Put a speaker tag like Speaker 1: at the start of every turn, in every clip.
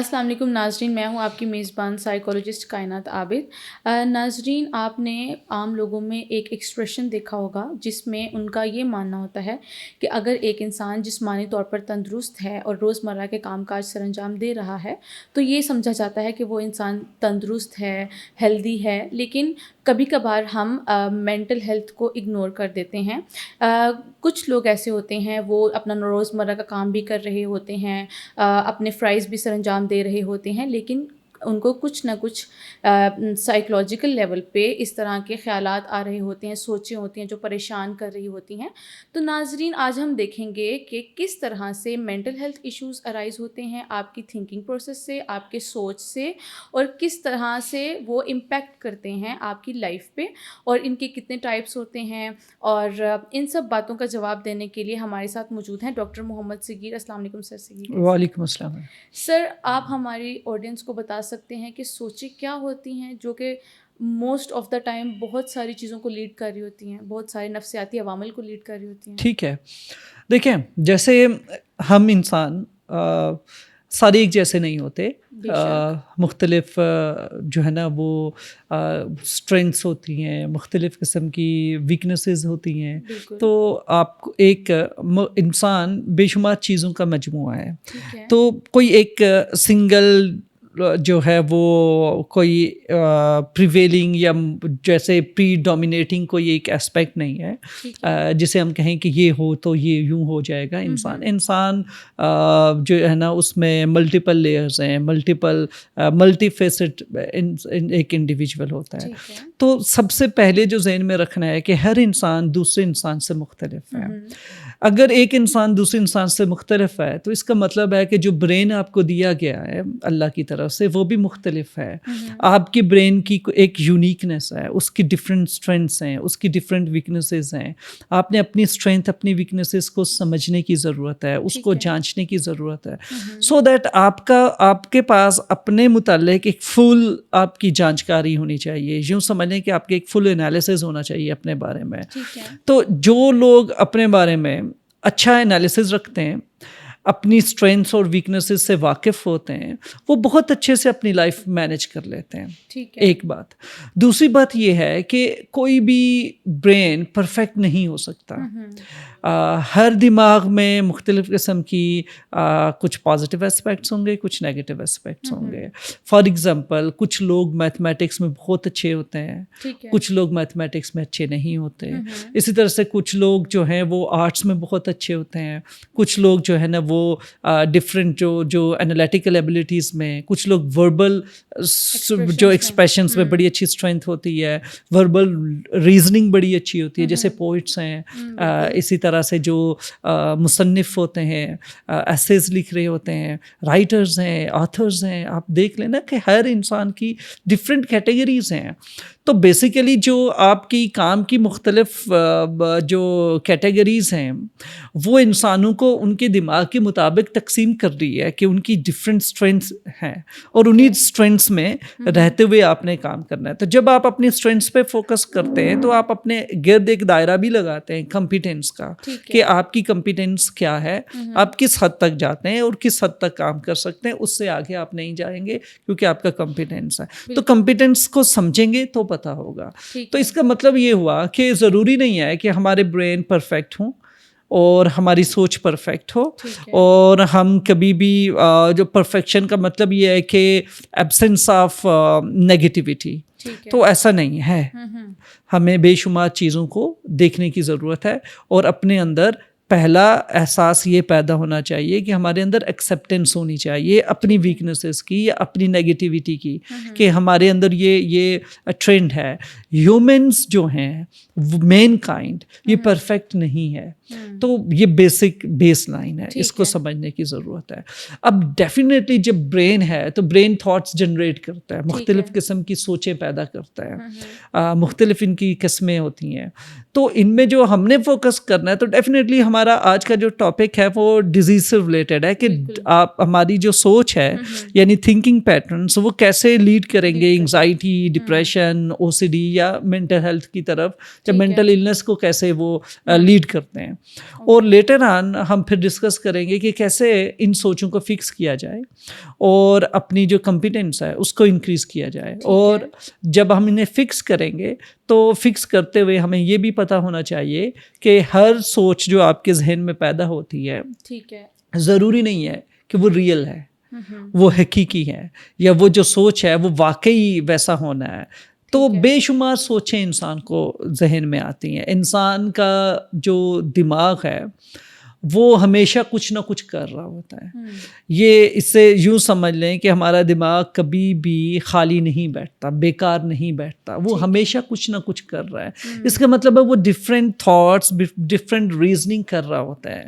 Speaker 1: السلام علیکم ناظرین، میں ہوں آپ کی میزبان سائیکالوجسٹ کائنات عابد۔ ناظرین، آپ نے عام لوگوں میں ایک ایکسپریشن دیکھا ہوگا جس میں ان کا یہ ماننا ہوتا ہے کہ اگر ایک انسان جسمانی طور پر تندرست ہے اور روزمرہ کے کام کاج سر انجام دے رہا ہے تو یہ سمجھا جاتا ہے کہ وہ انسان تندرست ہے، ہیلدی ہے۔ لیکن کبھی کبھار ہم مینٹل ہیلتھ کو اگنور کر دیتے ہیں۔ کچھ لوگ ایسے ہوتے ہیں وہ اپنا روزمرہ کا کام بھی کر رہے ہوتے ہیں، اپنے فرائض بھی سر انجام دے رہے ہوتے ہیں، لیکن ان کو کچھ نہ کچھ سائیکولوجیکل لیول پہ اس طرح کے خیالات آ رہے ہوتے ہیں، سوچیں ہوتی ہیں جو پریشان کر رہی ہوتی ہیں۔ تو ناظرین، آج ہم دیکھیں گے کہ کس طرح سے مینٹل ہیلتھ ایشوز ارائز ہوتے ہیں آپ کی تھنکنگ پروسیس سے، آپ کے سوچ سے، اور کس طرح سے وہ امپیکٹ کرتے ہیں آپ کی لائف پہ، اور ان کے کتنے ٹائپس ہوتے ہیں۔ اور ان سب باتوں کا جواب دینے کے لیے ہمارے ساتھ موجود ہیں ڈاکٹر محمد صغیر۔ السلام علیکم سر صغیر۔
Speaker 2: وعلیکم السلام۔
Speaker 1: سر، آپ ہماری آڈینس کو بتا سکتے ہیں کہ سوچیں کیا ہوتی ہیں جو کہ موسٹ آف دا ٹائم بہت ساری چیزوں کو لیڈ کر رہی ہوتی ہیں، بہت سارے نفسیاتی عوامل کو لیڈ کر رہی ہوتی ہیں؟
Speaker 2: ٹھیک ہے، دیکھیں جیسے ہم انسان سارے ایک جیسے نہیں ہوتے، مختلف جو ہے نا وہ اسٹرینگس ہوتی ہیں، مختلف قسم کی ویکنیسز ہوتی ہیں۔ تو آپ کو ایک انسان بے شمار چیزوں کا مجموعہ ہے، تو کوئی ایک سنگل جو ہے وہ کوئی پریویلنگ یا جیسے پری ڈومینیٹنگ کوئی ایک اسپیکٹ نہیں ہے جسے ہم کہیں کہ یہ ہو تو یہ یوں ہو جائے گا۔ انسان جو ہے نا اس میں ملٹیپل لیئرز ہیں، ملٹی فیسٹ ایک انڈیویجول ہوتا ہے۔ تو سب سے پہلے جو ذہن میں رکھنا ہے کہ ہر انسان دوسرے انسان سے مختلف ہے۔ اگر ایک انسان دوسرے انسان سے مختلف ہے تو اس کا مطلب ہے کہ جو برین آپ کو دیا گیا ہے اللہ کی طرف سے وہ بھی مختلف ہے۔ آپ کی برین کی ایک یونیکنیس ہے، اس کی ڈفرینٹ اسٹرینتھس ہیں، اس کی ڈفرینٹ ویکنیسز ہیں۔ آپ نے اپنی اسٹرینتھ، اپنی ویکنیسز کو سمجھنے کی ضرورت ہے، اس کو جانچنے کی ضرورت ہے، سو دیٹ آپ کے پاس اپنے متعلق ایک فل آپ کی جانچکاری ہونی چاہیے۔ یوں سمجھ لیں کہ آپ کے ایک فل انالیسز ہونا چاہیے اپنے بارے میں۔ تو جو لوگ اپنے بارے میں اچھا انالیسز رکھتے ہیں، اپنی اسٹرینتھس اور ویکنیسز سے واقف ہوتے ہیں، وہ بہت اچھے سے اپنی لائف مینیج کر لیتے ہیں۔ ایک بات۔ دوسری بات یہ ہے کہ کوئی بھی برین پرفیکٹ نہیں ہو سکتا۔ ہر دماغ میں مختلف قسم کی کچھ پازیٹیو اسپیکٹس ہوں گے، کچھ نیگیٹیو اسپیکٹس ہوں گے۔ فار ایگزامپل، کچھ لوگ میتھمیٹکس میں بہت اچھے ہوتے ہیں، کچھ لوگ میتھمیٹکس میں اچھے نہیں ہوتے۔ اسی طرح سے کچھ لوگ جو ہیں وہ آرٹس میں بہت اچھے ہوتے ہیں، کچھ لوگ جو ہے نا وہ ڈفرینٹ جو انالیٹیکل ایبلٹیز میں، کچھ لوگ وربل جو ایکسپریشنس میں بڑی اچھی اسٹرینتھ ہوتی ہے، وربل ریزننگ بڑی اچھی ہوتی ہے، جیسے پوئٹس ہیں۔ اسی طرح سے جو مصنف ہوتے ہیں، ایسیز لکھ رہے ہوتے ہیں، رائٹرز ہیں، آتھرز ہیں، آپ دیکھ لینا کہ ہر انسان کی ڈفرینٹ کیٹیگریز ہیں۔ تو بیسیکلی جو آپ کی کام کی مختلف جو کیٹیگریز ہیں وہ انسانوں کو ان کے دماغ کے مطابق تقسیم کر رہی ہے کہ ان کی ڈفرینٹ اسٹرینتھس ہیں، اور انہی اسٹرینتھس میں رہتے ہوئے آپ نے کام کرنا ہے۔ تو جب آپ اپنی اسٹرینتھس پہ فوکس کرتے ہیں تو آپ اپنے گرد ایک دائرہ بھی لگاتے ہیں کمپیٹنس کا، کہ آپ کی کمپیٹنس کیا ہے، آپ کس حد تک جاتے ہیں اور کس حد تک کام کر سکتے ہیں۔ اس سے آگے آپ نہیں جائیں گے کیونکہ آپ کا کمپیٹنس ہے۔ تو کمپیٹنس کو سمجھیں گے تو پتہ ہوگا۔ تو اس کا مطلب یہ ہوا کہ ضروری نہیں ہے کہ ہمارے برین پرفیکٹ ہوں اور ہماری سوچ پرفیکٹ ہو، اور ہم کبھی بھی جو پرفیکشن کا مطلب یہ ہے کہ ایبسنس آف نیگیٹیوٹی، تو ایسا نہیں ہے۔ ہمیں بے شمار چیزوں کو دیکھنے کی ضرورت ہے، اور اپنے اندر پہلا احساس یہ پیدا ہونا چاہیے کہ ہمارے اندر ایکسیپٹنس ہونی چاہیے اپنی ویکنیسز کی یا اپنی نیگیٹیوٹی کی، کہ ہمارے اندر یہ ٹرینڈ ہے۔ ہیومنز جو ہیں مین کائنڈ یہ پرفیکٹ نہیں ہے، تو یہ بیس لائن ہے، اس کو سمجھنے کی ضرورت ہے۔ اب ڈیفینیٹلی جب برین ہے تو برین تھاٹس جنریٹ کرتا ہے، مختلف قسم کی سوچیں پیدا کرتا ہے، مختلف ان کی قسمیں ہوتی ہیں۔ تو ان میں جو ہم نے فوکس کرنا ہے تو ڈیفینیٹلی ہمارے ہمارا آج کا جو ٹاپک ہے وہ ڈیزیز سے ریلیٹڈ ہے کہ آپ ہماری جو سوچ ہے یعنی تھنکنگ پیٹرنس وہ کیسے لیڈ کریں گے انگزائٹی, ڈپریشن, OCD یا مینٹل ہیلتھ کی طرف, یا مینٹل النس کو کیسے وہ لیڈ کرتے ہیں. اور لیٹر آن ہم پھر ڈسکس کریں گے کہ کیسے ان سوچوں کو فکس کیا جائے اور اپنی جو کمپیٹنس ہے اس کو انکریز کیا جائے. اور جب ہم انہیں فکس کریں گے تو فکس کرتے ہوئے ہمیں یہ بھی پتہ ہونا چاہیے کہ ہر سوچ جو آپ کے ذہن میں پیدا ہوتی ہے ضروری نہیں ہے کہ وہ ریئل ہے, وہ حقیقی ہے, یا وہ جو سوچ ہے وہ واقعی ویسا ہونا ہے. تو بے شمار سوچیں انسان کو ذہن میں آتی ہیں. انسان کا جو دماغ ہے وہ ہمیشہ کچھ نہ کچھ کر رہا ہوتا ہے. یہ اس سے یوں سمجھ لیں کہ ہمارا دماغ کبھی بھی خالی نہیں بیٹھتا, بیکار نہیں بیٹھتا, وہ ہمیشہ کچھ نہ کچھ کر رہا ہے. اس کا مطلب ہے وہ ڈفرینٹ تھاٹس, ڈفرینٹ ریزننگ کر رہا ہوتا ہے,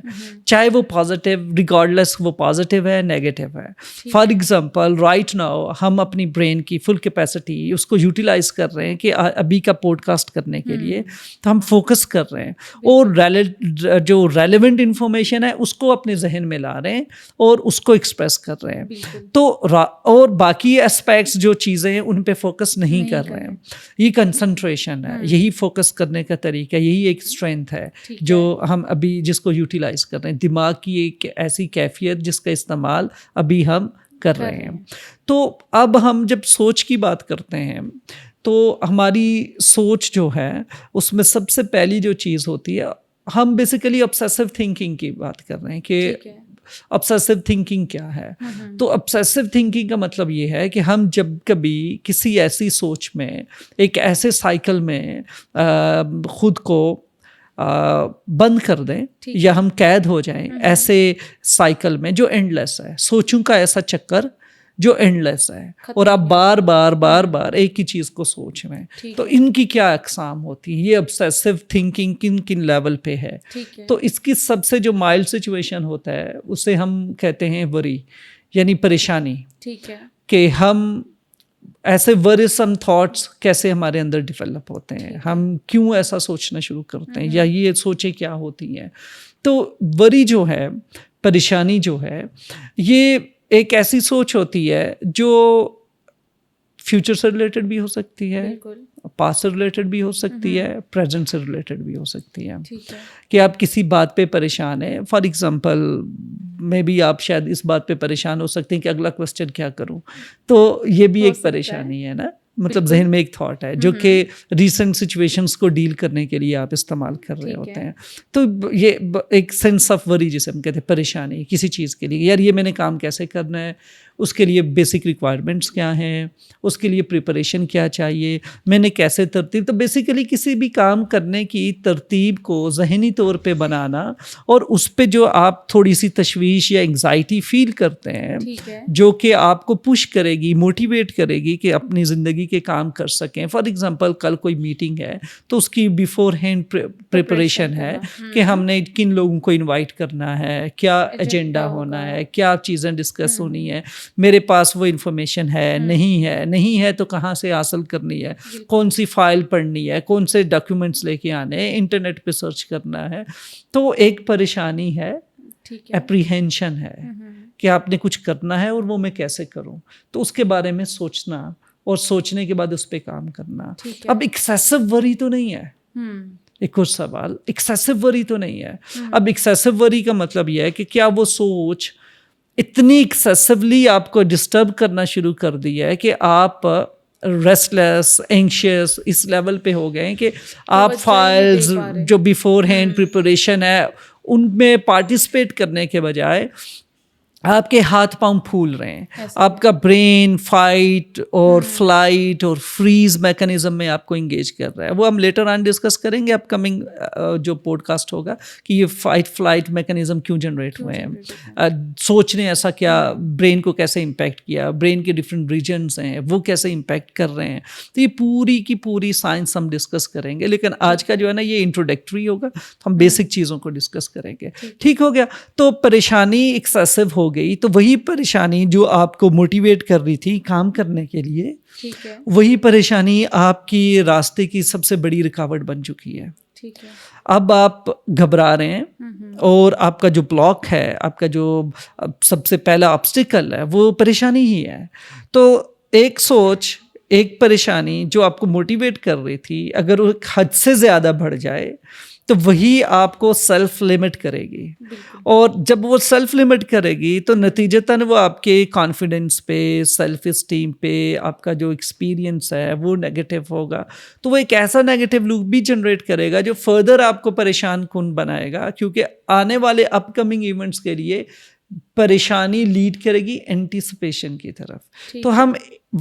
Speaker 2: چاہے وہ پازیٹیو, ریگارڈلیس وہ پازیٹیو ہے نیگیٹو ہے. فار ایگزامپل رائٹ ناؤ ہم اپنی برین کی فل کیپیسٹی اس کو یوٹیلائز کر رہے ہیں کہ ابھی کا پوڈ کاسٹ کرنے کے لیے, تو ہم فوکس کر رہے ہیں اور جو ریلیونٹ انفارمیشن ہے اس کو اپنے ذہن میں لا رہے ہیں اور اس کو ایکسپریس کر رہے ہیں. تو اور باقی اسپیکٹس جو چیزیں ہیں ان پہ فوکس نہیں کر رہے ہیں. یہ کنسنٹریشن ہے, یہی فوکس کرنے کا طریقہ, یہی ایک اسٹرینتھ ہے جو ہم ابھی جس کو یوٹیلائز کر رہے ہیں. دماغ کی ایک ایسی کیفیت جس کا استعمال ابھی ہم کر رہے ہیں. تو اب ہم جب سوچ کی بات کرتے ہیں تو ہماری سوچ جو ہے اس میں سب سے پہلی جو چیز ہوتی ہے, ہم بیسیکلی obsessive thinking کی بات کر رہے ہیں کہ obsessive thinking کیا ہے. تو obsessive thinking کا مطلب یہ ہے کہ ہم جب کبھی کسی ایسی سوچ میں, ایک ایسے سائیکل میں خود کو بند کر دیں یا ہم قید ہو جائیں ایسے سائیکل میں جو اینڈ لیس ہے, سوچوں کا ایسا چکر جو اینڈ لیس ہے, اور آپ بار بار ایک ہی چیز کو سوچ رہے ہیں. تو ان کی کیا اقسام ہوتی ہیں, یہ obsessive thinking کن کن لیول پہ ہے. تو اس کی سب سے جو مائلڈ سچویشن ہوتا ہے اسے ہم کہتے ہیں وری, یعنی پریشانی. کہ ہم ایسے ورسم تھاٹس کیسے ہمارے اندر ڈیولپ ہوتے ہیں, ہم کیوں ایسا سوچنا شروع کرتے ہیں, یا یہ سوچیں کیا ہوتی ہیں. تو وری جو ہے, پریشانی جو ہے, یہ ایک ایسی سوچ ہوتی ہے جو فیوچر سے ریلیٹڈ بھی ہو سکتی ہے, پاسٹ سے ریلیٹڈ بھی ہو سکتی ہے, پریزنٹ سے ریلیٹڈ بھی ہو سکتی ہے. کہ آپ کسی بات پہ پریشان ہیں, فار ایگزامپل میں بھی آپ شاید اس بات پہ پریشان ہو سکتے ہیں کہ اگلا کوسچن کیا کروں. تو یہ بھی ایک پریشانی ہے نا, مطلب ذہن میں ایک تھاٹ ہے جو کہ ریسنٹ سچویشنز کو ڈیل کرنے کے لیے آپ استعمال کر رہے ہوتے ہیں. تو یہ ایک سینس آف وری جسے ہم کہتے ہیں, پریشانی کسی چیز کے لیے, یار یہ میں نے کام کیسے کرنا ہے, اس کے لیے بیسک ریکوائرمنٹس کیا ہیں, اس کے لیے پریپریشن کیا چاہیے, میں نے کیسے ترتیب. تو بیسیکلی کسی بھی کام کرنے کی ترتیب کو ذہنی طور پہ بنانا, اور اس پہ جو آپ تھوڑی سی تشویش یا انگزائٹی فیل کرتے ہیں جو کہ آپ کو پش کرے گی, موٹیویٹ کرے گی کہ اپنی زندگی کے کام کر سکیں. فار ایگزامپل کل کوئی میٹنگ ہے تو اس کی بیفور ہینڈ پریپریشن ہے کہ ہم نے کن لوگوں کو انوائٹ کرنا ہے, کیا ایجنڈا ہونا ہے, کیا چیزیں ڈسکس ہونی ہے, میرے پاس وہ انفارمیشن ہے نہیں ہے تو کہاں سے حاصل کرنی ہے, کون سی فائل پڑھنی ہے, کون سے ڈاکیومنٹس لے کے آنے ہیں, انٹرنیٹ پہ سرچ کرنا ہے. تو ایک پریشانی ہے, اپریہینشن ہے کہ آپ نے کچھ کرنا ہے اور وہ میں کیسے کروں. تو اس کے بارے میں سوچنا اور سوچنے کے بعد اس پہ کام کرنا. اب ایکسیسو وری تو نہیں ہے, ایک اور سوال, ایکسیسو وری تو نہیں ہے. اب ایکسیسو وری کا مطلب یہ ہے کہ کیا وہ سوچ اتنی ایکسیسولی آپ کو ڈسٹرب کرنا شروع کر دیا ہے کہ آپ ریسٹلیس, اینکشیس اس لیول پہ ہو گئے ہیں کہ آپ فائلز جو بیفور ہینڈ پریپریشن ہے ان میں پارٹیسپیٹ کرنے کے بجائے آپ کے ہاتھ پاؤں پھول رہے ہیں, آپ کا برین فائٹ اور فلائٹ اور فریز میکانزم میں آپ کو انگیج کر رہا ہے. وہ ہم لیٹر آن ڈسکس کریں گے اپ کمنگ جو پوڈ کاسٹ ہوگا کہ یہ فائٹ فلائٹ میکانزم کیوں جنریٹ ہوئے ہیں, سوچ نے ایسا کیا برین کو کیسے امپیکٹ کیا, برین کے ڈفرینٹ ریجنس ہیں وہ کیسے امپیکٹ کر رہے ہیں. تو یہ پوری کی پوری سائنس ہم ڈسکس کریں گے, لیکن آج کا جو ہے نا یہ انٹروڈکٹری ہوگا, تو ہم بیسک چیزوں کو ڈسکس کریں گے. ٹھیک ہو گیا. تو پریشانی ایکسیسو ہو گئی, تو وہی پریشانی جو آپ کو موٹیویٹ کر رہی تھی کام کرنے کے لیے, وہی پریشانی آپ کی راستے کی سب سے بڑی رکاوٹ بن چکی ہے.
Speaker 1: ٹھیک ہے.
Speaker 2: اب آپ گھبرا رہے ہیں اور آپ کا جو بلاک ہے, آپ کا جو سب سے پہلا آبسٹیکل ہے وہ پریشانی ہی ہے. تو ایک سوچ, ایک پریشانی جو آپ کو موٹیویٹ کر رہی تھی, اگر وہ حد سے زیادہ بڑھ جائے تو وہی آپ کو سیلف لمٹ کرے گی. اور جب وہ سیلف لمٹ کرے گی تو نتیجتاً وہ آپ کے کانفیڈنس پہ, سیلف اسٹیم پہ, آپ کا جو ایکسپیرینس ہے وہ نیگیٹو ہوگا. تو وہ ایک ایسا نیگیٹو لوپ بھی جنریٹ کرے گا جو فردر آپ کو پریشان کن بنائے گا, کیونکہ آنے والے اپ کمنگ ایونٹس کے لیے پریشانی لیڈ کرے گی اینٹیسپیشن کی طرف. تو ہم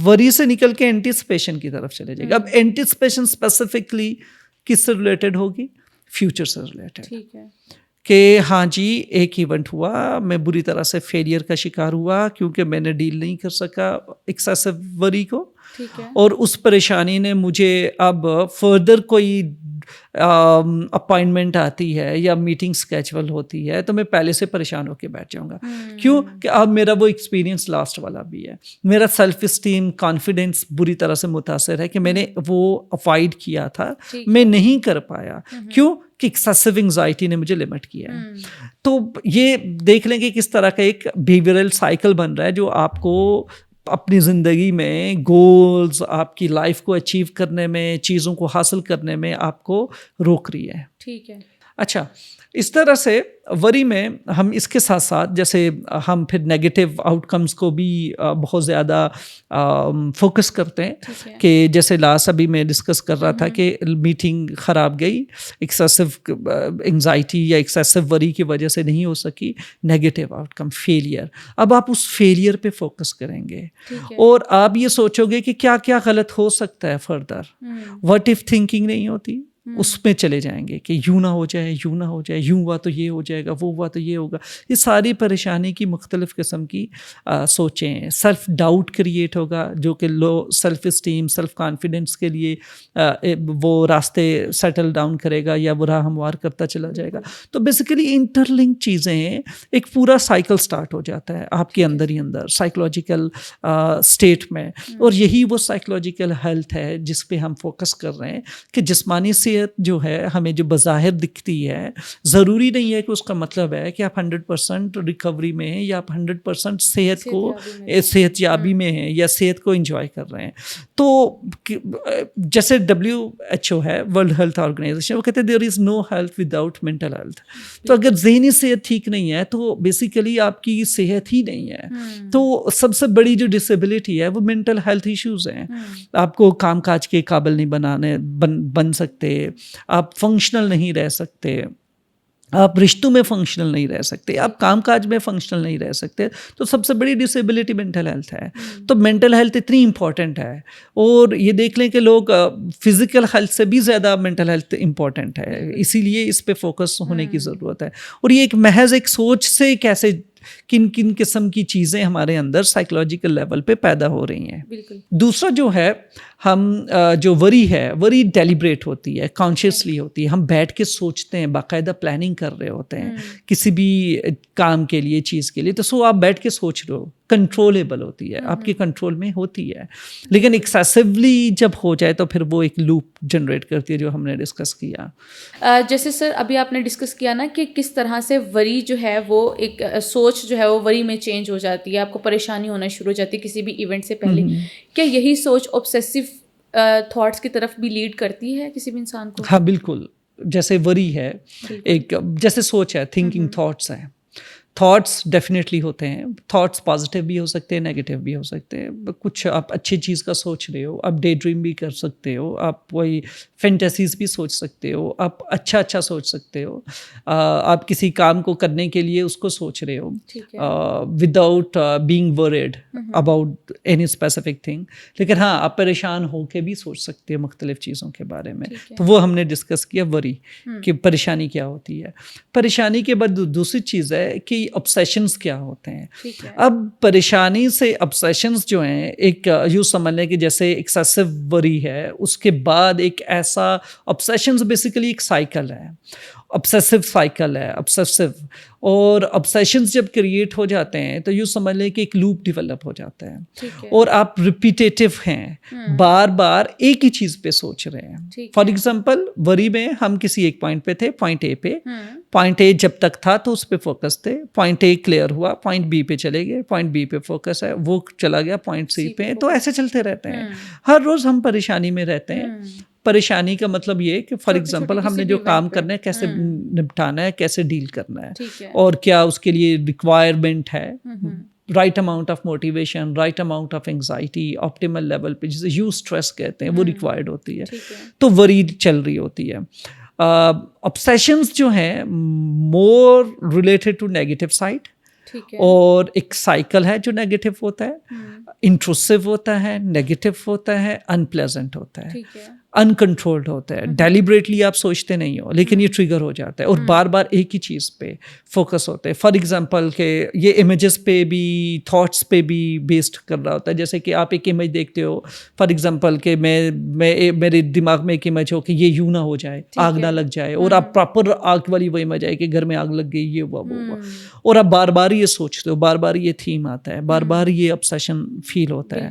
Speaker 2: وری سے نکل کے اینٹیسپیشن کی طرف چلے جائے گا. اب اینٹیسپیشن اسپیسیفکلی کس سے ریلیٹڈ ہوگی؟ فیوچر سے ریلیٹڈ, کہ ہاں جی ایک ایونٹ ہوا, میں بری طرح سے فیلئر کا شکار ہوا کیونکہ میں نے ڈیل نہیں کر سکا ایکسیسو وری کو, اور اس پریشانی نے مجھے اب فردر کوئی اپائنٹمنٹ آتی ہے یا میٹنگ اسکیجول ہوتی ہے تو میں پہلے سے پریشان ہو کے بیٹھ جاؤں گا. کیوں کہ اب میرا وہ ایکسپیرینس لاسٹ والا بھی ہے, میرا سیلف اسٹیم, کانفیڈینس بری طرح سے متاثر ہے کہ میں نے وہ افائڈ کیا تھا, میں نہیں کر پایا. کیوں کہ ایکسیسو انگزائٹی نے مجھے لمٹ کیا ہے. تو یہ دیکھ لیں کہ کس طرح کا ایک بیہیویئرل سائیکل بن رہا ہے جو آپ کو اپنی زندگی میں گولز, آپ کی لائف کو اچیو کرنے میں, چیزوں کو حاصل کرنے میں آپ کو روک رہی ہے.
Speaker 1: ٹھیک ہے.
Speaker 2: اچھا, اس طرح سے وری میں ہم اس کے ساتھ ساتھ جیسے ہم پھر نیگیٹو آؤٹ کمز کو بھی بہت زیادہ فوکس کرتے ہیں, کہ جیسے لاسٹ ابھی میں ڈسکس کر رہا تھا کہ میٹنگ خراب گئی, ایکسیسو انگزائٹی یا ایکسیسو وری کی وجہ سے نہیں ہو سکی, نیگیٹو آؤٹ کم فیلئر. اب آپ اس فیلئر پہ فوکس کریں گے اور آپ یہ سوچو گے کہ کیا کیا غلط ہو سکتا ہے فردر. واٹ ایف تھنکنگ نہیں ہوتی, اس میں چلے جائیں گے کہ یوں نہ ہو جائے, یوں نہ ہو جائے, یوں ہوا تو یہ ہو جائے گا, وہ ہوا تو یہ ہوگا. یہ ساری پریشانی کی مختلف قسم کی سوچیں. سیلف ڈاؤٹ کریٹ ہوگا جو کہ low self esteem, self confidence کے لیے وہ راستے سیٹل ڈاؤن کرے گا یا وہ راہ ہموار کرتا چلا جائے گا. تو بیسیکلی انٹر لنک چیزیں ہیں, ایک پورا سائیکل سٹارٹ ہو جاتا ہے آپ کے اندر ہی اندر سائیکولوجیکل اسٹیٹ میں. اور یہی وہ سائیکولوجیکل ہیلتھ ہے جس پہ ہم فوکس کر رہے ہیں کہ جسمانی صحت جو ہے ہمیں جو بظاہر دکھتی ہے, ضروری نہیں ہے کہ اس کا مطلب ہے کہ آپ 100% ریکوری میں ہیں یا آپ 100% صحت کو صحت یابی میں ہیں یا صحت کو انجوائے کر رہے ہیں. تو جیسے WHO ہے, ورلڈ ہیلتھ آرگنائزیشن, وہ کہتے ہیں there is no health without mental health. تو اگر ذہنی صحت ٹھیک نہیں ہے تو بیسیکلی آپ کی صحت ہی نہیں ہے. تو سب سے بڑی جو ڈسیبلٹی ہے وہ مینٹل ہیلتھ ایشوز ہیں. آپ کو کام کاج کے قابل نہیں بن سکتے, آپ فنکشنل نہیں رہ سکتے, آپ رشتوں میں فنکشنل نہیں رہ سکتے, آپ کام کاج میں فنکشنل نہیں رہ سکتے. تو سب سے بڑی ڈسیبلٹی مینٹل ہیلتھ ہے. تو مینٹل ہیلتھ اتنی امپورٹنٹ ہے, اور یہ دیکھ لیں کہ لوگ فزیکل ہیلتھ سے بھی زیادہ مینٹل ہیلتھ امپورٹنٹ ہے, اسی لیے اس پہ فوکس ہونے کی ضرورت ہے. اور یہ ایک محض ایک سوچ سے کیسے کن کن قسم کی چیزیں ہمارے اندر سائیکولوجیکل لیول پہ پیدا ہو رہی ہیں. دوسرا جو ہے, ہم جو وری ہے, وری ڈیلیبریٹ ہوتی ہے, کانشیسلی ہوتی ہے. ہم بیٹھ کے سوچتے ہیں, باقاعدہ پلاننگ کر رہے ہوتے ہیں کسی بھی کام کے لیے, چیز کے لیے. تو آپ بیٹھ کے سوچ رہے ہو, کنٹرولیبل ہوتی ہے, آپ کے کنٹرول میں ہوتی ہے. لیکن ایکسیسولی جب ہو جائے تو پھر وہ ایک لوپ جنریٹ کرتی ہے جو ہم نے ڈسکس کیا.
Speaker 1: جیسے سر ابھی آپ نے ڈسکس کیا نا کہ کس طرح سے وری جو ہے وہ ایک سوچ جو ہے وہ وری میں چینج ہو جاتی ہے, آپ کو پریشانی ہونا شروع ہو جاتی ہے کسی بھی ایونٹ سے پہلے. کیا یہی سوچ obsessive تھاٹس کی طرف بھی لیڈ کرتی ہے کسی بھی انسان کو؟
Speaker 2: ہاں بالکل, جیسے وری ہے ایک جیسے سوچ ہے, تھنکنگ تھاٹس ہیں. تھاٹس ڈیفینیٹلی ہوتے ہیں, تھاٹس پازیٹیو بھی ہو سکتے ہیں, نیگیٹو بھی ہو سکتے ہیں. کچھ آپ اچھی چیز کا سوچ رہے ہو, آپ ڈے ڈریم بھی کر سکتے ہو, آپ وہی فینٹیسیز بھی سوچ سکتے ہو, آپ اچھا سوچ سکتے ہو, آپ کسی کام کو کرنے کے لیے اس کو سوچ رہے ہو without being worried about any specific thing. لیکن ہاں آپ پریشان ہو کے بھی سوچ سکتے ہو مختلف چیزوں کے بارے میں. تو وہ ہم نے ڈسکس کیا وری کہ پریشانی کیا ہوتی ہے. پریشانی کے بعد دوسری چیز ہے کہ obsessions کیا ہوتے ہیں. اب پریشانی سے obsessions جو ہیں, ایک یوں سمجھ لیں کہ جیسے ایکسیسو وری ہے, اس کے بعد ایک ایسا obsessions بیسیکلی ایک سائیکل ہے. obsessive cycle ہے, obsessive, اور obsessions جب کریٹ ہو جاتے ہیں تو یوں سمجھ لیں کہ ایک لوپ ڈیولپ ہو جاتا ہے اور آپ ریپیٹیٹیو ہیں, بار بار ایک ہی چیز پہ سوچ رہے ہیں. فار ایگزامپل وری میں ہم کسی ایک پوائنٹ پہ تھے, پوائنٹ اے پہ, پوائنٹ اے جب تک تھا تو اس پہ فوکس تھے, پوائنٹ اے کلیئر ہوا, پوائنٹ بی پہ چلے گئے, پوائنٹ بی پہ فوکس ہے, وہ چلا گیا پوائنٹ سی پہ, تو ایسے چلتے رہتے ہیں. ہر روز ہم پریشانی میں رہتے ہیں. پریشانی کا مطلب یہ کہ فار ایگزامپل ہم نے جو کام کرنا ہے کیسے نپٹانا ہے, کیسے ڈیل کرنا ہے, اور کیا اس کے لیے ریکوائرمنٹ ہے, right amount of motivation, right amount of anxiety, optimal level پہ جسے یو اسٹریس کہتے ہیں وہ ریکوائرڈ ہوتی ہے, تو وری چل رہی ہوتی ہے. obsessions جو ہیں more related to negative side, اور ایک سائیکل ہے جو نیگیٹو ہوتا ہے, انٹروسو ہوتا ہے, نیگیٹو ہوتا ہے, انپلیزنٹ ہوتا ہے, انکنٹرولڈ ہوتا ہے. ڈیلیبریٹلی آپ سوچتے نہیں ہو لیکن یہ ٹریگر ہو جاتا ہے اور بار بار ایک ہی چیز پہ فوکس ہوتے ہیں. فار ایگزامپل کہ یہ امیجز پہ بھی, تھاٹس پہ بھی بیسڈ کر رہا ہوتا ہے. جیسے کہ آپ ایک امیج دیکھتے ہو, فار ایگزامپل کہ میں میرے دماغ میں ایک امیج ہو کہ یہ یوں نہ ہو جائے, آگ نہ لگ جائے, اور آپ پراپر آگ والی وہ امیج آئے کہ گھر میں آگ لگ گئی, یہ ہوا وہ ہوا, اور آپ بار بار یہ سوچتے ہو, بار بار یہ تھیم آتا ہے, بار بار یہ obsession فیل ہوتا ہے,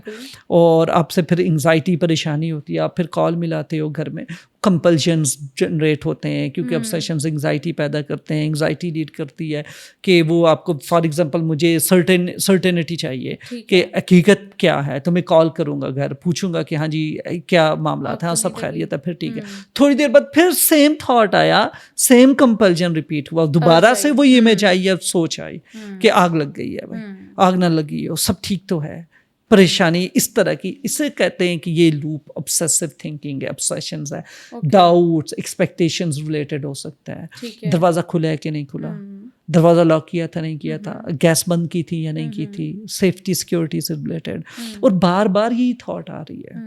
Speaker 2: اور آپ سے پھر انگزائٹی پریشانی ہوتی ہے. آپ پھر کال ملاتے ہو گھر میں, کمپلشنز جنریٹ ہوتے ہیں کیونکہ obsessions انگزائٹی پیدا کرتے ہیں. انگزائٹی لیڈ کرتی ہے کہ وہ آپ کو فار ایگزامپل مجھے سرٹینٹی چاہیے کہ حقیقت کیا ہے, تو میں کال کروں گا گھر, پوچھوں گا کہ ہاں جی کیا معاملات ہیں, ہاں سب خیریت ہے, پھر ٹھیک ہے. تھوڑی دیر بعد پھر سیم تھاٹ آیا, سیم کمپلشن ریپیٹ ہوا, دوبارہ سے وہی امیج آئی یا سوچ آئی کہ آگ لگ گئی ہے, بھائی آگ نہ لگی ہو, سب ٹھیک تو ہے. پریشانی اس طرح کی, اسے کہتے ہیں کہ یہ لوپ obsessive thinking ہے, obsessions ہے. ڈاؤٹس, ایکسپیکٹیشنز ریلیٹڈ ہو سکتا ہے. دروازہ کھلا ہے کہ نہیں کھلا, دروازہ لاک کیا تھا نہیں کیا تھا, گیس بند کی تھی یا نہیں کی تھی, سیفٹی سیکورٹی سے ریلیٹڈ, اور بار بار یہی تھاٹ آ رہی ہے,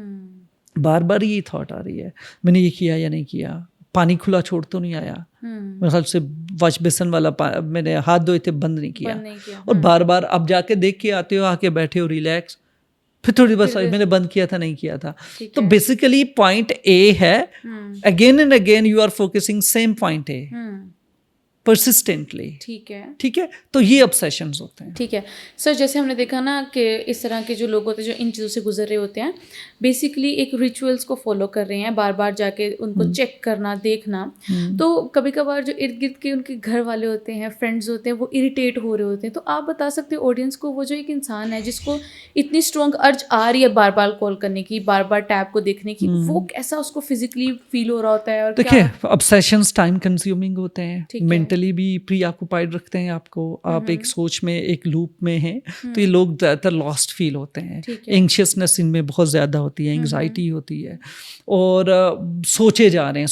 Speaker 2: بار بار یہی تھاٹ آ رہی ہے, میں نے یہ کیا یا نہیں کیا, پانی کھلا چھوڑ تو نہیں آیا, میرے خیال سے واش بیسن والا میں نے ہاتھ دھوئے تھے بند نہیں کیا, اور بار بار اب جا کے دیکھ کے آتے ہو, آ کے بیٹھے ہو ریلیکس, پھر تھوڑی بس میں نے بند کیا تھا نہیں کیا تھا. تو بیسیکلی پوائنٹ اے ہے, again and again you are focusing same point A persistently. ٹھیک ہے, تو یہ obsessions ہوتے ہیں.
Speaker 1: ٹھیک ہے سر, جیسے ہم نے دیکھا نا کہ اس طرح کے جو لوگ ہوتے ہیں جو ان چیزوں سے گزر رہے ہوتے ہیں, بیسیکلی ایک ریچولس کو فالو کر رہے ہیں, بار بار جا کے ان کو چیک کرنا, دیکھنا. تو کبھی کبھار جو ارد گرد کے ان کے گھر والے ہوتے ہیں, فرینڈز ہوتے ہیں, وہ اریٹیٹ ہو رہے ہوتے ہیں. تو آپ بتا سکتے ہیں آڈینس کو, وہ جو ایک انسان ہے جس کو اتنی اسٹرانگ ارج آ رہی ہے بار بار کال کرنے کی, بار بار ٹیب کو دیکھنے کی, وہ کیسا اس کو فزیکلی فیل ہو رہا ہوتا ہے؟ اور
Speaker 2: دیکھیے obsessions ٹائم کنزیومنگ ہوتے ہیں, مینٹلی بھی پری آکوپائڈ رکھتے ہیں آپ کو, آپ ایک سوچ میں, ایک لوپ میں ہیں, تو یہ لوگ زیادہ تر لاسٹ فیل ہوتے ہیں. اینکشیسنس ان میں بہت زیادہ ہوتی ہے, انگزائٹی ہوتی ہے, اور سوچے جا رہے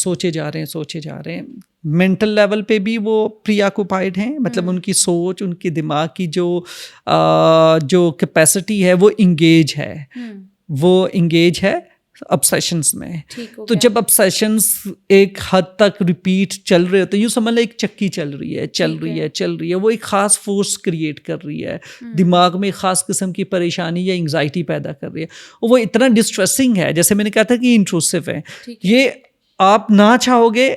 Speaker 2: ہیں. مینٹل لیول پہ بھی وہ پری آکوپائڈ ہیں, مطلب ان کی سوچ, ان کے دماغ کی جو کیپیسٹی ہے وہ انگیج ہے obsessions میں. تو جب obsessions ایک حد تک ریپیٹ چل رہے ہوتے ہیں, یوں سمجھ لیں ایک چکی چل رہی ہے, وہ ایک خاص فورس کریٹ کر رہی ہے, دماغ میں ایک خاص قسم کی پریشانی یا انگزائٹی پیدا کر رہی ہے, وہ اتنا ڈسٹریسنگ ہے, جیسے میں نے کہا تھا کہ انٹروسو ہے, یہ آپ نہ چاہو گے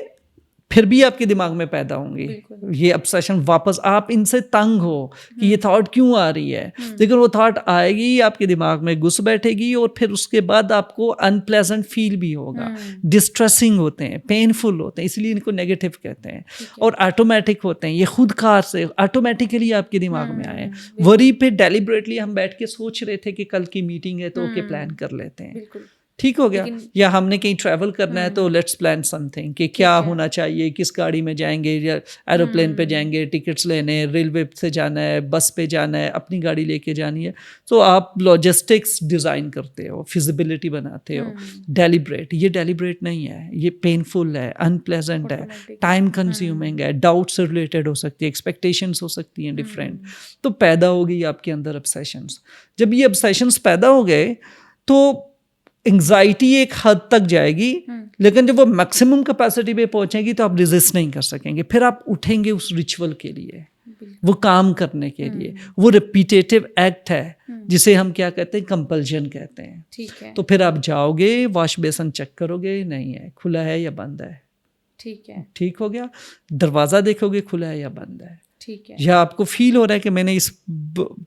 Speaker 2: پھر بھی آپ کے دماغ میں پیدا ہوں گی یہ obsession. واپس آپ ان سے تنگ ہو کہ یہ تھاٹ کیوں آ رہی ہے, لیکن وہ تھاٹ آئے گی, آپ کے دماغ میں گھس بیٹھے گی, اور پھر اس کے بعد آپ کو انپلیزنٹ فیل بھی ہوگا, ڈسٹریسنگ ہوتے ہیں, پینفل ہوتے ہیں, اس لیے ان کو نیگیٹو کہتے ہیں, اور آٹومیٹک ہوتے ہیں, یہ خود کار سے آٹومیٹکلی آپ کے دماغ میں آئے. وری پہ ڈیلیبریٹلی ہم بیٹھ کے سوچ رہے تھے کہ کل کی میٹنگ ہے تو اوکے پلان کر لیتے ہیں, ٹھیک ہو گیا, یا ہم نے کہیں ٹریول کرنا ہے تو لیٹس پلان سم تھنگ کہ کیا ہونا چاہیے, کس گاڑی میں جائیں گے, یا ایروپلین پہ جائیں گے, ٹکٹس لینے, ریلوے سے جانا ہے, بس پہ جانا ہے, اپنی گاڑی لے کے جانی ہے. تو آپ لاجسٹکس ڈیزائن کرتے ہو, فیزیبلٹی بناتے ہو, ڈیلیبریٹ. یہ ڈیلیبریٹ نہیں ہے, یہ پینفل ہے, انپلیزنٹ ہے, ٹائم کنزیومنگ ہے, ڈاؤٹ سے ریلیٹڈ ہو سکتی ہے, ایکسپیکٹیشنس ہو سکتی ہیں ڈفرینٹ. تو پیدا ہوگی آپ کے اندر obsessions. جب یہ obsessions پیدا ہو گئے تو انگزائٹی ایک حد تک جائے گی, لیکن جب وہ میکسیمم کیپیسٹی پہ پہنچے گی تو آپ ریزسٹ نہیں کر سکیں گے, پھر آپ اٹھیں گے اس ریچول کے لیے, وہ کام کرنے کے لیے. وہ ریپیٹیٹیو ایکٹ ہے جسے ہم کیا کہتے ہیں, کمپلشن کہتے ہیں. تو پھر آپ جاؤ گے, واش بیسن چیک کرو گے, نہیں ہے, کھلا ہے یا بند ہے,
Speaker 1: ٹھیک ہے.
Speaker 2: ٹھیک ہو گیا. دروازہ دیکھو گے کھلا ہے یا بند ہے,
Speaker 1: ٹھیک ہے.
Speaker 2: یا آپ کو فیل ہو رہا ہے کہ میں نے اس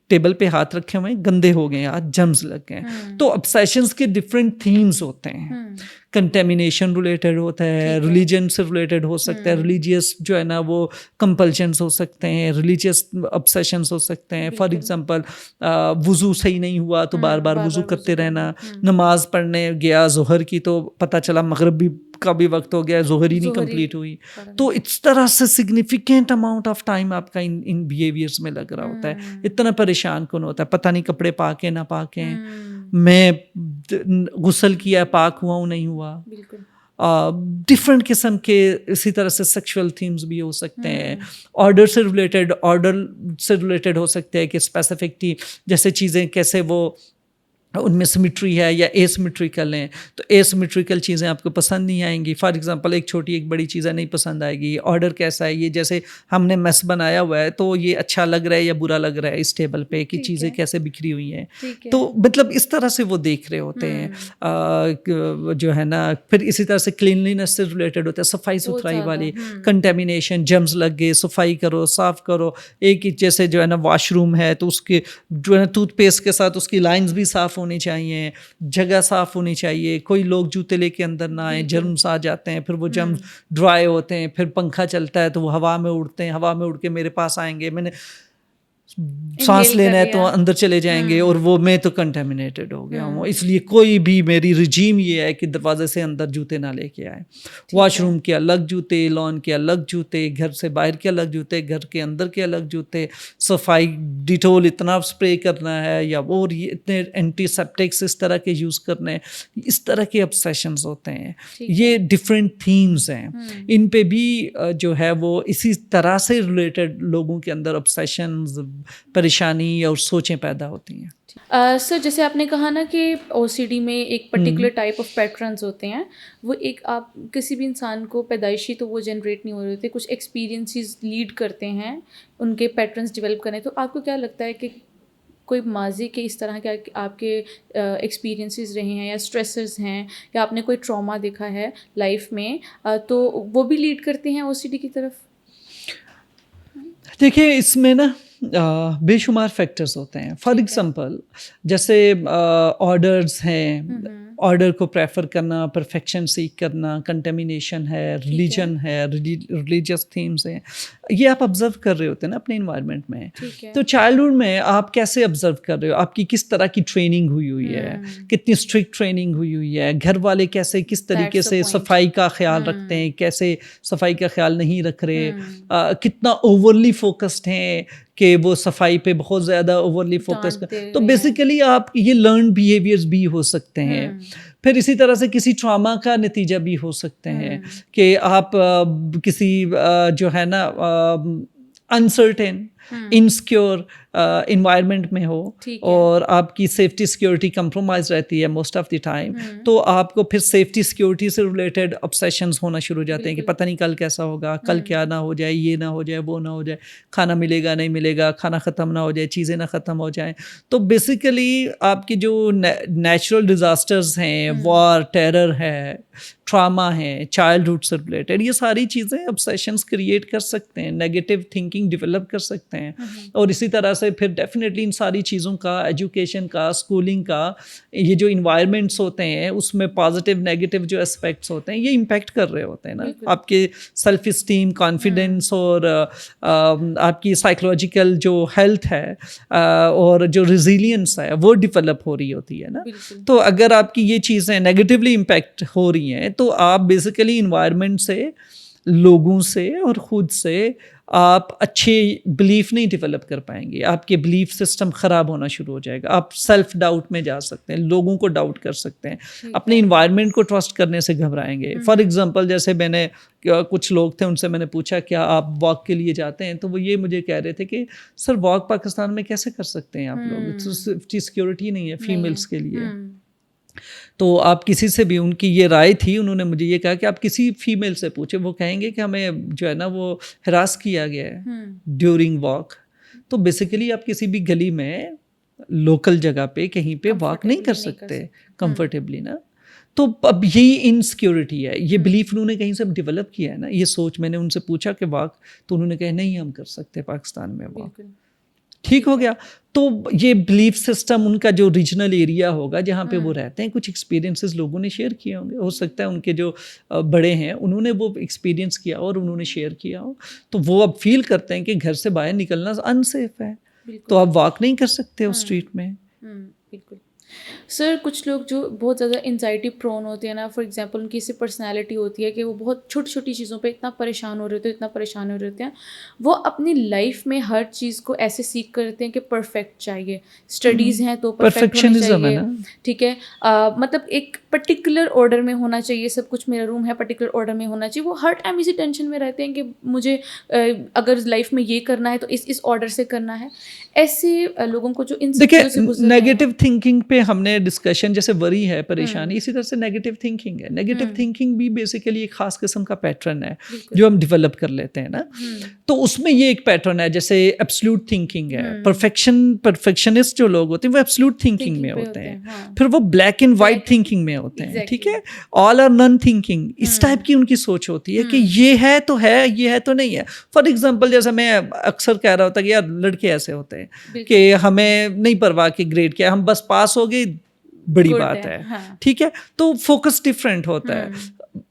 Speaker 2: ٹیبل پہ ہاتھ رکھے ہوئے گندے ہو گئے ہیں, جرمز لگ گئے ہیں. تو obsessions کے ڈفرینٹ تھیمز ہوتے ہیں. کنٹیمینیشن ریلیٹڈ ہوتا ہے, ریلیجن سے ریلیٹڈ ہو سکتا ہے, ریلیجیس جو ہے نا وہ کمپلشنس ہو سکتے ہیں, ریلیجیس obsessions ہو سکتے ہیں. فار ایگزامپل وضو صحیح نہیں ہوا تو بار بار وضو کرتے رہنا. نماز پڑھنے گیا ظہر کی تو پتہ چلا مغرب بھی کا بھی وقت ہو گیا, ظہر ہی نہیں کمپلیٹ ہوئی. تو اس طرح سے سگنیفیکینٹ اماؤنٹ آف ٹائم آپ کا ان بیہیویئرس میں لگ رہا ہوتا ہے. اتنا پریشان کن ہوتا ہے, پتہ نہیں کپڑے پاک ہیں نہ پاک ہیں, میں غسل کیا پاک ہوا ہوں نہیں ہوا.
Speaker 1: بالکل.
Speaker 2: ڈفرینٹ قسم کے اسی طرح سے سیکشول تھیمز بھی ہو سکتے ہیں. آرڈر سے ریلیٹڈ ہو سکتے ہیں کہ اسپیسیفکٹی جیسے چیزیں کیسے وہ ان میں سمیٹری ہے یا اے سمیٹریکل ہیں, تو اے سمیٹریکل چیزیں آپ کو پسند نہیں آئیں گی. فار ایگزامپل ایک چھوٹی ایک بڑی چیزیں نہیں پسند آئے گی. آرڈر کیسا ہے, یہ جیسے ہم نے میس بنایا ہوا ہے تو یہ اچھا لگ رہا ہے یا برا لگ رہا ہے اس ٹیبل پہ, کہ چیزیں کیسے بکھری ہوئی ہیں. تو مطلب اس طرح سے وہ دیکھ رہے ہوتے ہیں جو ہے نا. پھر اسی طرح سے کلینلینس سے ریلیٹڈ ہوتا ہے, صفائی ستھرائی والی, کنٹیمینیشن, جرمز لگ گئے, صفائی کرو, صاف کرو. ایک جیسے جو ہے نا واش روم ہے تو اس کے جو ہے نا ٹوتھ پیسٹ کے ساتھ اس کی لائنز بھی صاف ہونی چاہیے, جگہ صاف ہونی چاہیے. کوئی لوگ جوتے لے کے اندر نہ آئیں, جرمس آ جاتے ہیں. پھر وہ جرمس ڈرائی ہوتے ہیں, پھر پنکھا چلتا ہے تو وہ ہوا میں اڑتے ہیں, ہوا میں اڑ کے میرے پاس آئیں گے, میں نے سانس لینا ہے تو اندر چلے جائیں گے, اور وہ میں تو کنٹامینیٹڈ ہو گیا ہوں. اس لیے کوئی بھی میری رجیم یہ ہے کہ دروازے سے اندر جوتے نہ لے کے آئے. واش روم کے الگ جوتے, لان کے الگ جوتے, گھر سے باہر کے الگ جوتے, گھر کے اندر کے الگ جوتے. صفائی ڈیٹول اتنا اسپرے کرنا ہے یا وہ اتنے اینٹی سیپٹکس اس طرح کے یوز کرنے ہیں. اس طرح کے obsessions ہوتے ہیں. یہ ڈفرینٹ تھیمز ہیں, ان پہ بھی جو ہے وہ اسی طرح سے ریلیٹڈ لوگوں کے اندر obsessions, پریشانی اور سوچیں پیدا ہوتی ہیں.
Speaker 1: سر جیسے آپ نے کہا نا کہ او سی ڈی میں ایک پرٹیکولر ٹائپ آف پیٹرنز ہوتے ہیں, وہ ایک آپ کسی بھی انسان کو پیدائشی تو وہ جنریٹ نہیں ہو رہے ہوتے, کچھ ایکسپیرینسز لیڈ کرتے ہیں ان کے پیٹرنز ڈیولپ کرنے. تو آپ کو کیا لگتا ہے کہ کوئی ماضی کے اس طرح کے آپ کے ایکسپیرینسز رہے ہیں یا اسٹریسرز ہیں یا آپ نے کوئی ٹراما دیکھا ہے لائف میں, تو وہ بھی لیڈ کرتے ہیں او سی ڈی کی طرف؟
Speaker 2: دیکھیں اس میں نا بے شمار فیکٹرز ہوتے ہیں. فار ایگزامپل جیسے آرڈرز ہیں, آرڈر کو پریفر کرنا, پرفیکشن سیکھ کرنا, کنٹیمینیشن ہے, ریلیجن ہے, ریلیجیس تھیمز ہیں, یہ آپ آبزرو کر رہے ہوتے ہیں نا اپنے انوائرمنٹ میں. تو چائلڈہڈ میں آپ کیسے آبزرو کر رہے ہو, آپ کی کس طرح کی ٹریننگ ہوئی ہے, کتنی اسٹرکٹ ٹریننگ ہوئی ہے, گھر والے کیسے کس طریقے سے صفائی کا خیال رکھتے ہیں, کیسے صفائی کا خیال نہیں رکھ رہے, کتنا اوورلی فوکسڈ ہیں کہ وہ صفائی پہ بہت زیادہ اوورلی فوکس کر. تو بیسیکلی آپ یہ لرن بیہیویئرز بھی ہو سکتے ہیں. پھر اسی طرح سے کسی ٹراما کا نتیجہ بھی ہو سکتے ہیں کہ آپ کسی جو ہے نا انسرٹن, انسیکیور انوائرمنٹ میں ہو اور آپ کی سیفٹی سیکیورٹی کمپرومائز رہتی ہے موسٹ آف دی ٹائم, تو آپ کو پھر سیفٹی سیکیورٹی سے ریلیٹڈ obsessions ہونا شروع ہو جاتے ہیں کہ پتہ نہیں کل کیسا ہوگا, کل کیا نہ ہو جائے, یہ نہ ہو جائے, وہ نہ ہو جائے, کھانا ملے گا نہیں ملے گا, کھانا ختم نہ ہو جائے, چیزیں نہ ختم ہو جائیں. تو بیسیکلی آپ کی جو نیچرل ڈیزاسٹرز ہیں, وار, ٹیرر ہے, ٹراما ہے, چائلڈہڈ سے ریلیٹڈ, یہ ساری چیزیں obsessions کریٹ کر سکتے ہیں, نیگیٹو تھنکنگ ڈیولپ کر سکتے ہیں. اور اسی طرح سے پھر ڈیفینیٹلی ان ساری چیزوں کا, ایجوکیشن کا, اسکولنگ کا, یہ جو انوائرمنٹس ہوتے ہیں اس میں پازیٹیو نیگیٹو جو اسپیکٹس ہوتے ہیں یہ امپیکٹ کر رہے ہوتے ہیں نا آپ کے سیلف اسٹیم, کانفیڈینس اور آپ کی سائیکولوجیکل جو ہیلتھ ہے اور جو ریزیلینس ہے وہ ڈیولپ ہو رہی ہوتی ہے نا. تو اگر آپ کی یہ چیزیں نیگیٹیولی امپیکٹ ہو رہی ہیں تو آپ بیسیکلی انوائرمنٹ سے, لوگوں سے اور خود سے آپ اچھے بلیف نہیں ڈیولپ کر پائیں گے. آپ کے بلیف سسٹم خراب ہونا شروع ہو جائے گا. آپ سیلف ڈاؤٹ میں جا سکتے ہیں, لوگوں کو ڈاؤٹ کر سکتے ہیں, اپنے انوائرمنٹ کو ٹرسٹ کرنے سے گھبرائیں گے. فار ایگزامپل جیسے میں نے کچھ لوگ تھے, ان سے میں نے پوچھا کیا آپ واک کے لیے جاتے ہیں, تو وہ یہ مجھے کہہ رہے تھے کہ سر واک پاکستان میں کیسے کر سکتے ہیں آپ لوگ, سیفٹی سیکیورٹی نہیں ہے فیمیلس کے لیے. تو آپ کسی سے بھی, ان کی یہ رائے تھی, انہوں نے مجھے یہ کہا کہ آپ کسی فیمیل سے پوچھیں, وہ کہیں گے کہ ہمیں جو ہے نا وہ ہراس کیا گیا ہے ڈیورنگ واک. تو بیسیکلی آپ کسی بھی گلی میں لوکل جگہ پہ کہیں پہ واک نہیں کر سکتے کمفرٹیبلی نا. تو اب یہی انسیکیورٹی ہے, یہ بلیف انہوں نے کہیں سے ڈیولپ کیا ہے نا, یہ سوچ. میں نے ان سے پوچھا کہ واک, تو انہوں نے کہا نہیں ہم کر سکتے پاکستان میں واک. ٹھیک ہو گیا. تو یہ بلیف سسٹم ان کا جو ریجنل ایریا ہوگا جہاں پہ وہ رہتے ہیں, کچھ ایکسپیرینسز لوگوں نے شیئر کیے ہوں گے, ہو سکتا ہے ان کے جو بڑے ہیں انہوں نے وہ ایکسپیرینس کیا اور انہوں نے شیئر کیا ہو, تو وہ اب فیل کرتے ہیں کہ گھر سے باہر نکلنا انسیف ہے, تو آپ واک نہیں کر سکتے اس اسٹریٹ میں.
Speaker 1: بالکل. سر کچھ لوگ جو بہت زیادہ انزائٹی پرون ہوتے ہیں نا, فار ایگزامپل ان کی ایسی پرسنالٹی ہوتی ہے کہ وہ بہت چھوٹی چھوٹی چیزوں پہ اتنا پریشان ہو رہے ہوتے ہیں, اتنا پریشان ہو رہے ہوتے ہیں, وہ اپنی لائف میں ہر چیز کو ایسے سیکھ کرتے ہیں کہ پرفیکٹ چاہیے, اسٹڈیز ہیں تو پرفیکٹ ہونی چاہیے, ٹھیک ہے, مطلب ایک پرٹیکولر آرڈر میں ہونا چاہیے سب کچھ, میرا روم ہے پرٹیکولر آرڈر میں ہونا چاہیے. وہ ہر ٹائم اسی ٹینشن میں رہتے ہیں کہ مجھے اگر لائف میں یہ کرنا ہے تو اس آرڈر سے کرنا ہے. ایسے لوگوں کو جو ان چیزوں سے گزر رہے ہیں,
Speaker 2: نیگیٹو تھنکنگ پہ ہم نے ڈسکشن, جیسے وری ہے, پریشانی, اسی طرح سے نیگیٹو تھنکنگ ہے. نیگیٹو تھنکنگ بھی بیسیکلی ایک خاص قسم کا پیٹرن ہے جو ہم ڈیولپ کر لیتے ہیں نا. تو اس میں یہ ایک پیٹرن ہے, جیسے ایبسلیوٹ تھنکنگ ہے. پرفیکشنسٹ جو لوگ ہوتے ہیں وہ ایبسلیوٹ تھنکنگ میں ہوتے ہیں, پھر وہ بلیک اینڈ وائٹ تھنکنگ میں ہوتے ہیں, ٹھیک ہے, آل اور نن تھنکنگ, اس ٹائپ کی ان کی سوچ ہوتی ہے کہ یہ ہے تو ہے, یہ ہے تو نہیں ہے. فار ایگزامپل جیسے میں اکثر کہہ رہا ہوتا کہ یار لڑکے ایسے ہوتے ہیں کہ ہمیں نہیں پرواہ کہ گریڈ کیا, ہم بس پاس ہو گئے بڑی بات ہے, ٹھیک ہے. تو فوکس ڈفرینٹ ہوتا ہے.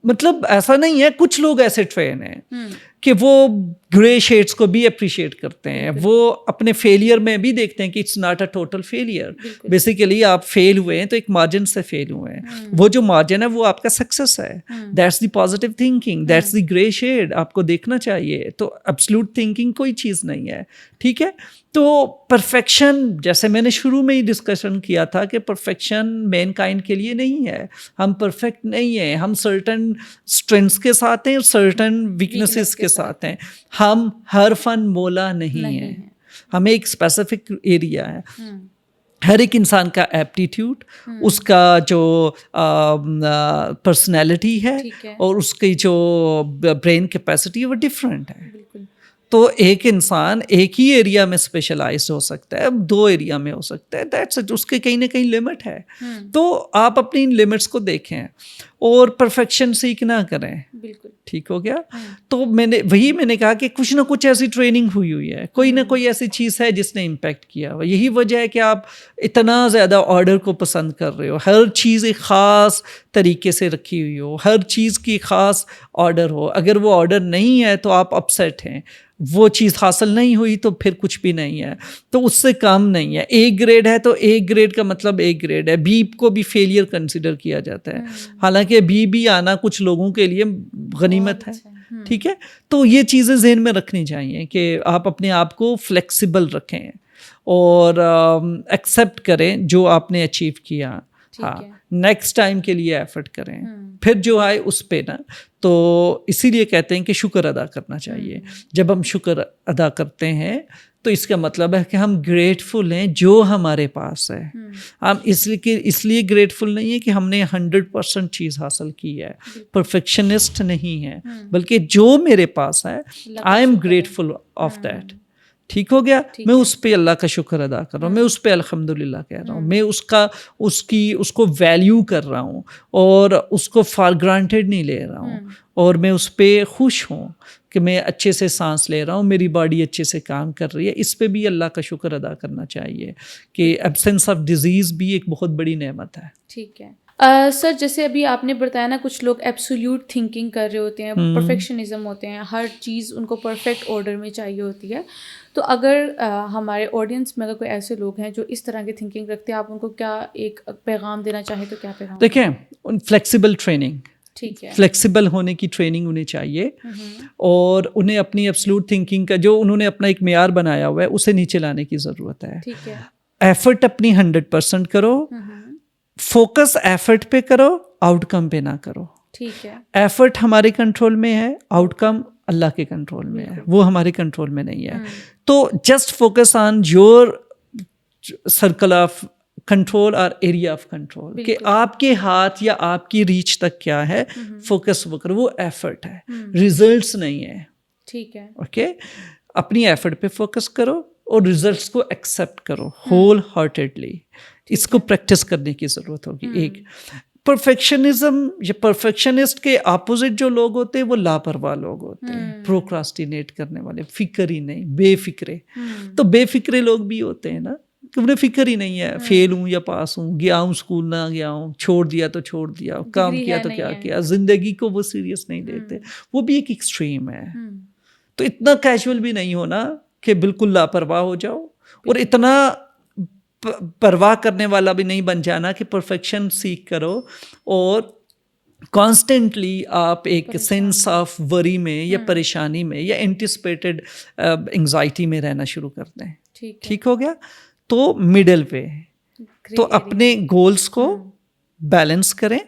Speaker 2: مطلب ایسا نہیں ہے, کچھ لوگ ایسے ٹرین ہیں کہ وہ گرے شیڈس کو بھی اپریشیٹ کرتے ہیں, وہ اپنے فیلئر میں بھی دیکھتے ہیں کہ it's not a total failure. Basically آپ فیل ہوئے ہیں تو ایک مارجن سے فیل ہوئے ہیں, وہ جو مارجن ہے وہ آپ کا سکسیس ہے. That's the positive thinking, that's the grey shade, آپ کو دیکھنا چاہیے. تو ایبسلیوٹ تھنکنگ کوئی چیز نہیں ہے, ٹھیک ہے. تو پرفیکشن, جیسے میں نے شروع میں ہی ڈسکشن کیا تھا کہ پرفیکشن مین کائنڈ کے لیے نہیں ہے. ہم پرفیکٹ نہیں ہیں, ہم سرٹن اسٹرینتھس کے ساتھ ہیں, سرٹن ویکنیسز کے ساتھ ہیں. ہم ہر فن مولا نہیں ہیں, ہمیں ایک اسپیسیفک ایریا ہے. ہر ایک انسان کا ایپٹیٹیوڈ, اس کا جو پرسنالٹی ہے اور اس کی جو برین کیپیسٹی ہے وہ ڈفرینٹ ہے. تو ایک انسان ایک ہی ایریا میں اسپیشلائز ہو سکتا ہے, دو ایریا میں ہو سکتا ہے, دیٹس اٹ. اس کے کہیں نہ کہیں لمٹ ہے. تو آپ اپنی ان لمٹس کو دیکھیں اور پرفیکشن سیکھ نہ کریں. بالکل ٹھیک ہو گیا. تو میں نے کہا کہ کچھ نہ کچھ ایسی ٹریننگ ہوئی ہے, کوئی نہ کوئی ایسی چیز ہے جس نے امپیکٹ کیا ہوا. یہی وجہ ہے کہ آپ اتنا زیادہ آرڈر کو پسند کر رہے ہو, ہر چیز ایک خاص طریقے سے رکھی ہوئی ہو, ہر چیز کی خاص آرڈر ہو. اگر وہ آرڈر نہیں ہے تو آپ اپسیٹ ہیں, وہ چیز حاصل نہیں ہوئی تو پھر کچھ بھی نہیں ہے, تو اس سے کام نہیں ہے. ایک گریڈ ہے تو ایک گریڈ کا مطلب ایک گریڈ ہے. بی کو بھی فیلئر کنسیڈر کیا جاتا ہے, حالانکہ بی آنا کچھ لوگوں کے لیے غنیمت ہے, ٹھیک ہے. تو یہ چیزیں ذہن میں رکھنی چاہیے کہ آپ اپنے آپ کو فلیکسیبل رکھیں اور ایکسیپٹ کریں جو آپ نے اچیو کیا. ہاں, نیکسٹ ٹائم کے لیے ایفرٹ کریں, پھر جو آئے اس پہ نا. تو اسی لیے کہتے ہیں کہ شکر ادا کرنا چاہیے. جب ہم شکر ادا کرتے ہیں تو اس کا مطلب ہے کہ ہم گریٹفل ہیں جو ہمارے پاس ہے. ہم اس لیے گریٹفل نہیں ہے کہ ہم نے 100% چیز حاصل کی ہے, پرفیکشنسٹ نہیں ہے, بلکہ جو میرے پاس ہے I am grateful of that. ٹھیک ہو گیا. میں اس پہ اللہ کا شکر ادا کر رہا ہوں, میں اس پہ الحمدللہ کہہ رہا ہوں, میں اس کو ویلیو کر رہا ہوں اور اس کو فار گرانٹیڈ نہیں لے رہا ہوں, اور میں اس پہ خوش ہوں کہ میں اچھے سے سانس لے رہا ہوں, میری باڈی اچھے سے کام کر رہی ہے. اس پہ بھی اللہ کا شکر ادا کرنا چاہیے کہ ایبسنس آف ڈیزیز بھی ایک بہت بڑی نعمت ہے.
Speaker 1: ٹھیک ہے. سر جیسے ابھی آپ نے بتایا نا, کچھ لوگ ایبسولیوٹ تھنکنگ کر رہے ہوتے ہیں, پرفیکشنزم ہوتے ہیں, ہر چیز ان کو پرفیکٹ آرڈر میں چاہیے ہوتی ہے. تو اگر ہمارے آڈینس میں اگر کوئی ایسے لوگ ہیں جو اس طرح کی تھنکنگ رکھتے ہیں, آپ ان کو کیا ایک پیغام دینا چاہیں تو کیا پیغام؟
Speaker 2: دیکھیں, فلیکسیبل ٹریننگ,
Speaker 1: ٹھیک ہے,
Speaker 2: فلیکسیبل ہونے کی ٹریننگ انہیں چاہیے, اور انہیں اپنی ایبسلیوٹ تھنکنگ کا جو انہوں نے اپنا ایک معیار بنایا ہوا ہے اسے نیچے لانے کی ضرورت ہے.
Speaker 1: ٹھیک ہے.
Speaker 2: ایفرٹ اپنی 100% کرو, فوکس ایفرٹ پہ کرو, آؤٹ کم پہ نہ کرو.
Speaker 1: ٹھیک ہے.
Speaker 2: ایفرٹ ہمارے کنٹرول میں ہے, آؤٹ کم اللہ کے کنٹرول میں ہے, وہ ہمارے کنٹرول میں نہیں ہے. تو just focus on your circle of control اور ایریا آف کنٹرول, کہ آپ کے ہاتھ یا آپ کی ریچ تک کیا ہے, فوکس وہ کرو, وہ ایفرٹ ہے, ریزلٹس نہیں ہے.
Speaker 1: ٹھیک ہے.
Speaker 2: اوکے, اپنی ایفرٹ پہ فوکس کرو اور ریزلٹس کو ایکسیپٹ کرو ہول ہارٹیڈلی. اس کو پریکٹس کرنے کی ضرورت ہوگی. ایک پرفیکشنزم یا پرفیکشنسٹ کے اپوزٹ جو لوگ ہوتے ہیں وہ لاپرواہ لوگ ہوتے ہیں, پروکراسٹینیٹ کرنے والے, فکر ہی نہیں, بے فکرے. تو بے فکرے لوگ بھی ہوتے ہیں نا, کہ انہیں فکر ہی نہیں ہے, فیل ہوں یا پاس ہوں, گیا ہوں اسکول نہ گیا ہوں, چھوڑ دیا تو چھوڑ دیا, کام کیا تو کیا کیا, زندگی کو وہ سیریس نہیں لیتے. وہ بھی ایک ایکسٹریم ہے. تو اتنا کیجول بھی نہیں ہونا کہ بالکل لاپرواہ ہو جاؤ, اور اتنا پرواہ کرنے والا بھی نہیں بن جانا کہ پرفیکشن سیکھ کرو اور کانسٹنٹلی آپ ایک سینس آف وری میں یا پریشانی میں یا اینٹیسپیٹڈ انگزائٹی میں رہنا شروع کر دیں. ٹھیک ہو گیا. تو مڈل وے, تو اپنے گولز کو بیلنس کریں,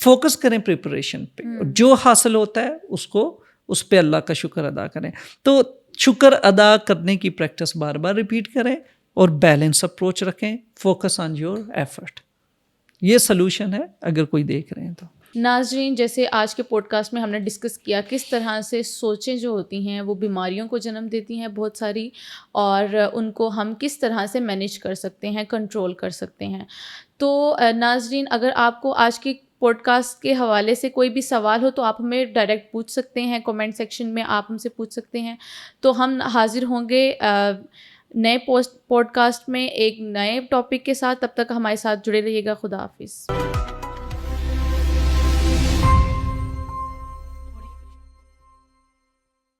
Speaker 2: فوکس کریں پریپریشن پہ, جو حاصل ہوتا ہے اس پہ اللہ کا شکر ادا کریں. تو شکر ادا کرنے کی پریکٹس بار بار ریپیٹ کریں اور بیلنس اپروچ رکھیں, فوکس آن یور ایفرٹ. یہ سلوشن ہے اگر کوئی دیکھ رہے ہیں تو.
Speaker 1: ناظرین, جیسے آج کے پوڈ کاسٹ میں ہم نے ڈسکس کیا کس طرح سے سوچیں جو ہوتی ہیں وہ بیماریوں کو جنم دیتی ہیں بہت ساری, اور ان کو ہم کس طرح سے مینیج کر سکتے ہیں, کنٹرول کر سکتے ہیں. تو ناظرین, اگر آپ کو آج کی پوڈ کاسٹ کے حوالے سے کوئی بھی سوال ہو تو آپ ہمیں ڈائریکٹ پوچھ سکتے ہیں, کمنٹ سیکشن میں آپ ہم سے پوچھ سکتے ہیں. تو ہم حاضر ہوں گے نئے پوڈ کاسٹ میں ایک نئے ٹاپک کے ساتھ. تب تک ہمارے ساتھ جڑے رہیے گا. خدا حافظ.